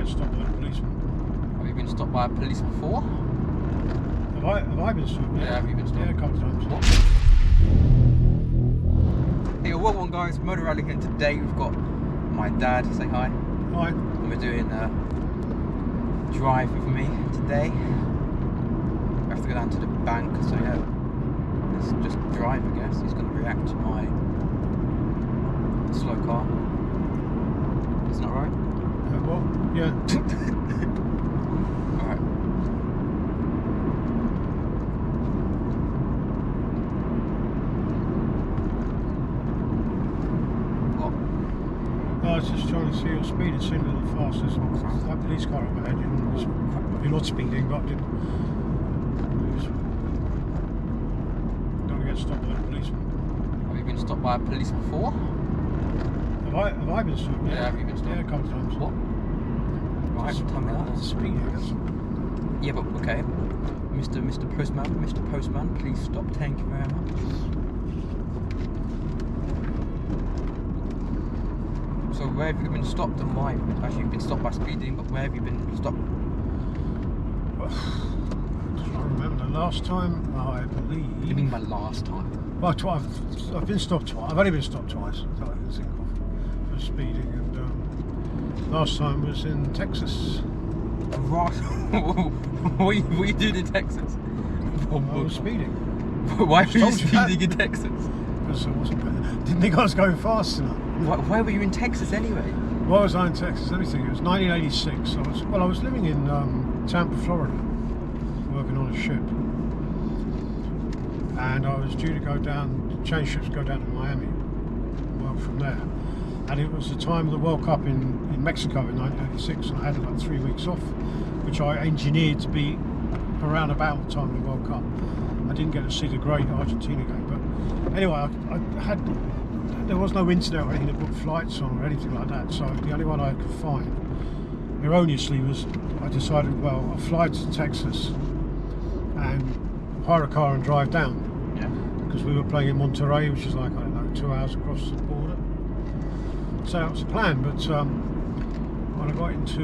get stopped by a policeman. Have you been stopped by a police before? Have I been stopped? Yeah, have you been stopped? Yeah, a couple of times. What? Hey, well on guys, MotorAlli here. Today we've got my dad. Say hi. Hi. And we're doing a drive with me today. I have to go down to the bank, so yeah, let's just drive I guess. He's going to react to my slow car. Isn't that right? What? Yeah. Alright. What? I was just trying to see your speed. It seemed a little fast. There's that police car up ahead. You're not speeding, but I didn't. Don't get stopped by a policeman. Have you been stopped by a police before? Have I been stopped? Yeah, have you been stopped? Yeah, a couple of times. What? Right, tell me that. Speeding. Yeah, but okay. Mr. Postman, please stop. Thank you very much. So where have you been stopped and why? Actually, you've been stopped by speeding, but where have you been stopped? I just don't remember. The last time, I believe... What do you mean by last time? Well, I've been stopped twice. I've only been stopped twice that I can think of for speeding, and last time was in Texas. Right. What are you doing in Texas? I was speeding. Why were you speeding in Texas? Because I didn't think I was going fast enough. Why were you in Texas anyway? Why was I in Texas? Let me think. It was 1986. I was living in Tampa, Florida, working on a ship, and I was due to go down, change ships, go down to Miami, work from there. And it was the time of the World Cup in Mexico in 1986, and I had like 3 weeks off, which I engineered to be around about the time of the World Cup. I didn't get to see the great Argentina game, but anyway, there was no internet or anything to book flights on or anything like that, so the only one I could find, erroneously, was I decided, well, I'll fly to Texas and hire a car and drive down. Yeah. Because we were playing in Monterey, which is like, I don't know, 2 hours across the border. So that was the plan, but when I got into,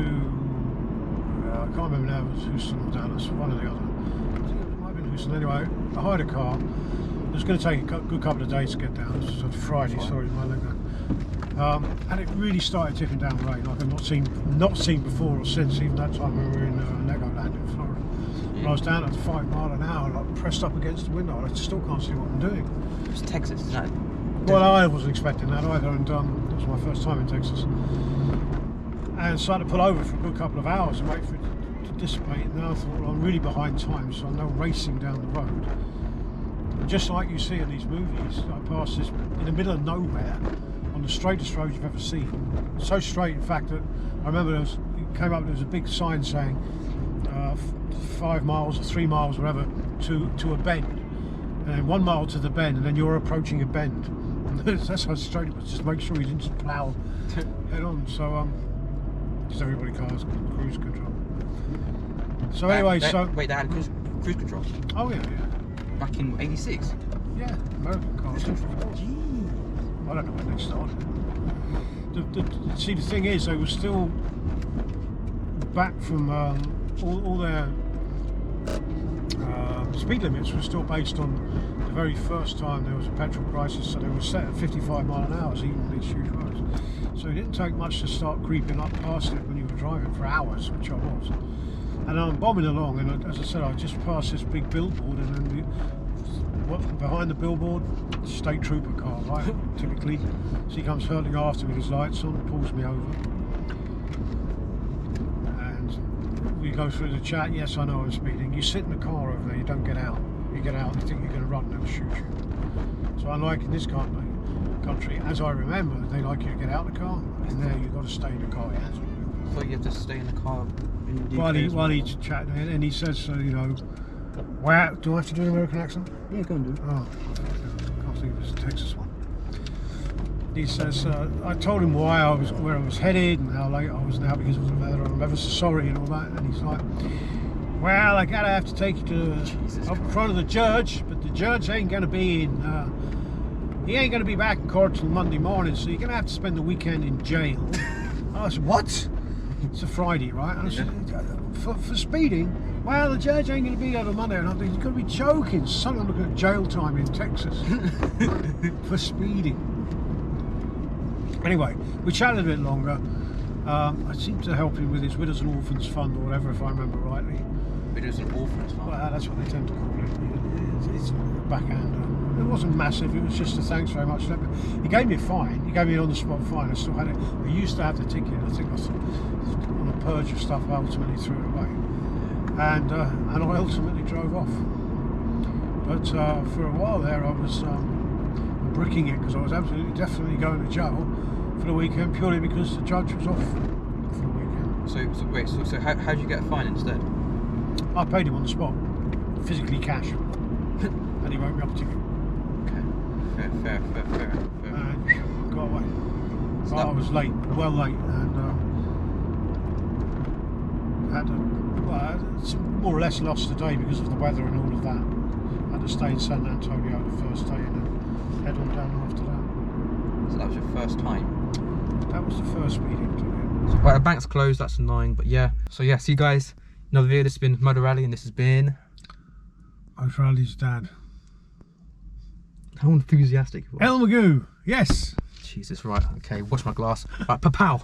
I can't remember now, it was Houston or Dallas, one or the other. I think it might have been Houston. Anyway, I hired a car. It was going to take a good couple of days to get down. It was sort of Friday, sorry, my leg. And it really started tipping down rain, like I've not seen before or since, even that time when we were in Legoland in Florida. When I was down at 5 miles an hour, like pressed up against the window, I still can't see what I'm doing. It's Texas, isn't it? Well, I wasn't expecting that either, and it was my first time in Texas. And started to pull over for a good couple of hours and wait for it to dissipate. And then I thought, well, I'm really behind time, so I'm now racing down the road. And just like you see in these movies, I passed this in the middle of nowhere on the straightest road you've ever seen. So straight, in fact, that I remember it came up, there was a big sign saying 5 miles or 3 miles, whatever, to a bend. And then 1 mile to the bend, and then you're approaching a bend. That's how straight it was. Just make sure you didn't just plough head on. So because everybody cars cruise control. So anyway, wait, they had cruise control. Oh yeah. Back in '86. Yeah, American cars. I don't know when they started. See, the thing is, they were still back from all their speed limits were still based on the very first time there was a petrol crisis, so they were set at 55 miles an hour even on these huge roads. So it didn't take much to start creeping up past it when you were driving for hours, which I was. And I'm bombing along, and as I said, I just passed this big billboard, and then behind the billboard, state trooper car, right? Typically, so he comes hurtling after me with his lights on, pulls me over. We go through the chat. Yes, I know I'm speeding. You sit in the car over there, you don't get out. You get out, you think you're going to run, and they'll shoot you. So unlike in this country, as I remember, they like you to get out of the car, and there you've got to stay in the car. So you have to stay in the car While he's chatting, and he says, you know, wow, do I have to do an American accent? Yeah, go and do it. Oh, I can't think it was a Texas one. He says, I told him where I was headed and how late I was now because of the weather, and I'm ever so sorry and all that. And he's like, well, I gotta have to take you to up in front of the judge, but the judge ain't gonna be in. He ain't gonna be back in court till Monday morning, so you're gonna have to spend the weekend in jail. I said, what? It's a Friday, right? And I said, for speeding, well, the judge ain't going to be there on Monday. And I think he's going to be joking. Suddenly I'm looking at jail time in Texas for speeding. Anyway, we chatted a bit longer. I seemed to help him with his Widows and Orphans Fund or whatever, if I remember rightly. Widows and Orphans Fund? Well, that's what they tend to call it. It's a backhander. It wasn't massive, it was just a thanks very much. He gave me a fine, he gave me an on-the-spot fine. I still had it. I used to have the ticket. I think I was on a purge of stuff, I ultimately threw it away. And I ultimately drove off. But for a while there I was bricking it because I was definitely going to jail for the weekend purely because the judge was off for the weekend. So wait, so how did you get a fine instead? I paid him on the spot, physically cash, and he wrote me up a ticket. Okay, fair. And got away. So I was late, well late, and had more or less lost the day because of the weather and all of that. Had to stay in San Antonio the first day and then head on down after that. So that was your first time? That was the first speeding ticket. Right, the bank's closed, that's annoying, but yeah. So yeah, see you guys, another video. This has been MotorAlli and this has been... MotorAlli's dad. How enthusiastic you are. El Magoo, yes! Jesus, right, okay, wash my glass. Right, pa-pow!